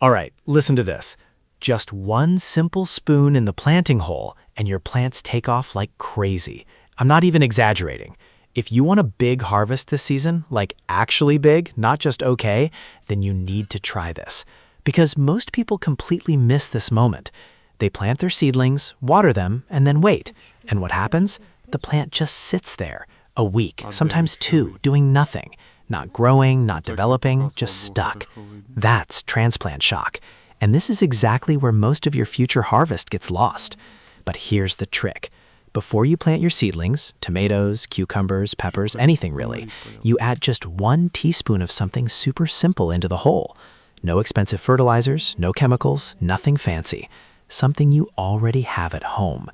All right, listen to this. Just one simple spoon in the planting hole and your plants take off like crazy. I'm not even exaggerating. If you want a big harvest this season, like actually big, not just okay, then you need to try this. Because most people completely miss this moment. They plant their seedlings, water them, and then wait. And what happens? The plant just sits there, a week, sometimes two, doing nothing. Not growing, not developing, just stuck. That's transplant shock. And this is exactly where most of your future harvest gets lost. But here's the trick. Before you plant your seedlings, tomatoes, cucumbers, peppers, anything really, you add just 1 teaspoon of something super simple into the hole. No expensive fertilizers, no chemicals, nothing fancy. Something you already have at home.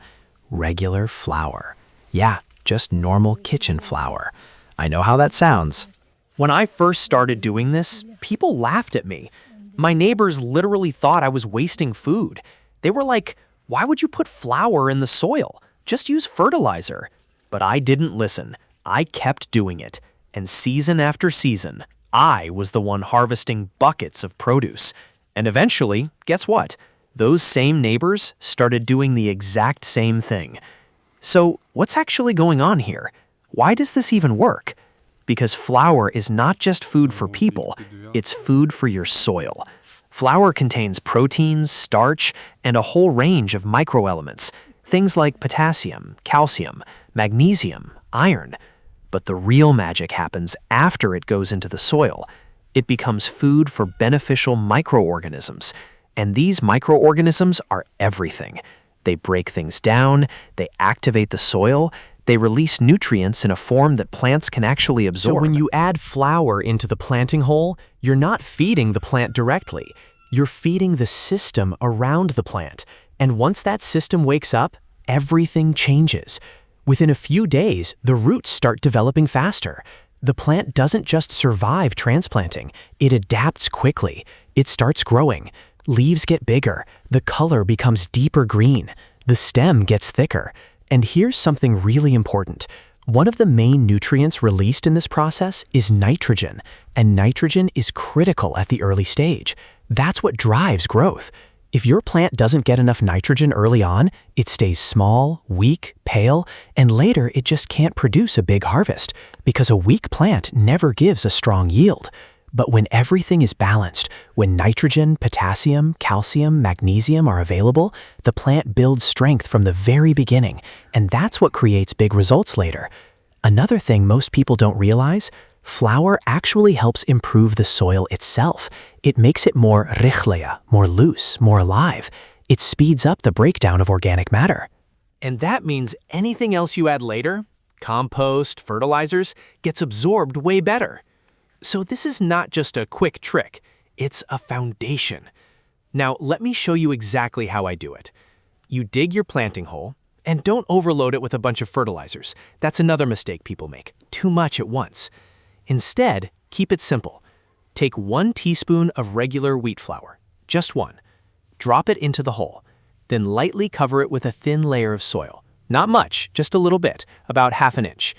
Regular flour. Yeah, just normal kitchen flour. I know how that sounds. When I first started doing this, people laughed at me. My neighbors literally thought I was wasting food. They were like, "Why would you put flour in the soil? Just use fertilizer." But I didn't listen. I kept doing it. And season after season, I was the one harvesting buckets of produce. And eventually, guess what? Those same neighbors started doing the exact same thing. So what's actually going on here? Why does this even work? Because flour is not just food for people, it's food for your soil. Flour contains proteins, starch, and a whole range of microelements, things like potassium, calcium, magnesium, iron. But the real magic happens after it goes into the soil. It becomes food for beneficial microorganisms. And these microorganisms are everything. They break things down, they activate the soil, they release nutrients in a form that plants can actually absorb. So when you add flour into the planting hole, you're not feeding the plant directly. You're feeding the system around the plant. And once that system wakes up, everything changes. Within a few days, the roots start developing faster. The plant doesn't just survive transplanting, it adapts quickly. It starts growing. Leaves get bigger, the color becomes deeper green, the stem gets thicker. And here's something really important. One of the main nutrients released in this process is nitrogen, and nitrogen is critical at the early stage. That's what drives growth. If your plant doesn't get enough nitrogen early on, it stays small, weak, pale, and later it just can't produce a big harvest, because a weak plant never gives a strong yield. But when everything is balanced, when nitrogen, potassium, calcium, magnesium are available, the plant builds strength from the very beginning, and that's what creates big results later. Another thing most people don't realize, flour actually helps improve the soil itself. It makes it more richlea, more loose, more alive. It speeds up the breakdown of organic matter. And that means anything else you add later, compost, fertilizers, gets absorbed way better. So this is not just a quick trick, it's a foundation. Now let me show you exactly how I do it. You dig your planting hole, and don't overload it with a bunch of fertilizers. That's another mistake people make, too much at once. Instead, keep it simple. Take 1 teaspoon of regular wheat flour, just 1. Drop it into the hole, then lightly cover it with a thin layer of soil. Not much, just a little bit, about ½ an inch.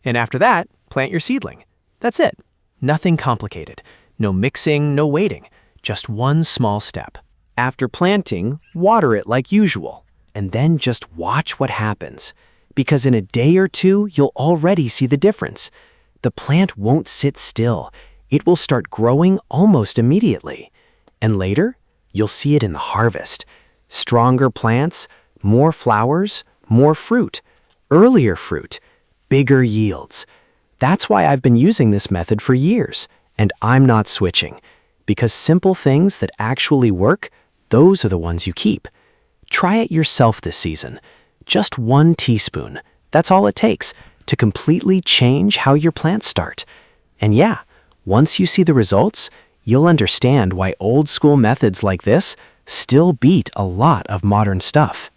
And after that, plant your seedling. That's it. Nothing complicated. No mixing, no waiting. Just one small step. After planting, water it like usual. And then just watch what happens. Because in a day or two, you'll already see the difference. The plant won't sit still. It will start growing almost immediately. And later, you'll see it in the harvest. Stronger plants, more flowers, more fruit, earlier fruit, bigger yields. That's why I've been using this method for years, and I'm not switching. Because simple things that actually work, those are the ones you keep. Try it yourself this season. Just 1 teaspoon. That's all it takes to completely change how your plants start. And yeah, once you see the results, you'll understand why old school methods like this still beat a lot of modern stuff.